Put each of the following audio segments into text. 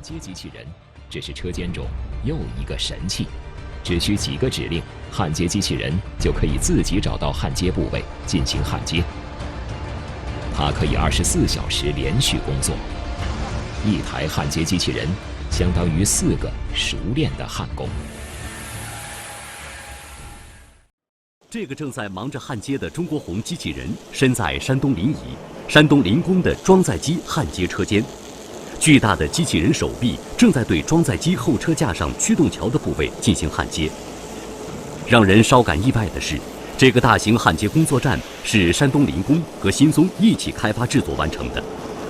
接机器人只是车间中又一个神器，只需几个指令，焊接机器人就可以自己找到焊接部位进行焊接。它可以24小时连续工作，一台焊接机器人相当于4个熟练的焊工。这个正在忙着焊接的中国红机器人身在山东临沂，山东临工的装载机焊接车间。巨大的机器人手臂正在对装载机后车架上驱动桥的部位进行焊接。让人稍感意外的是，这个大型焊接工作站是山东临工和新松一起开发制作完成的，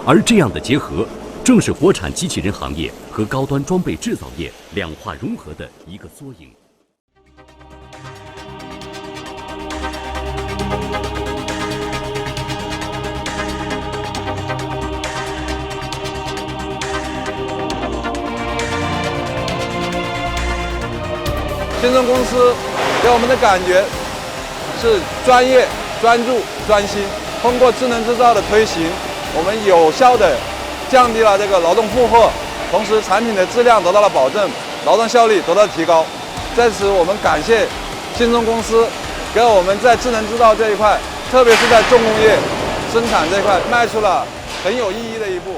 而这样的结合，正是国产机器人行业和高端装备制造业两化融合的一个缩影。新松公司给我们的感觉是专业、专注、专心。通过智能制造的推行，我们有效地降低了这个劳动负荷，同时产品的质量得到了保证，劳动效率得到了提高。在此，我们感谢新松公司给我们在智能制造这一块，特别是在重工业生产这一块，迈出了很有意义的一步。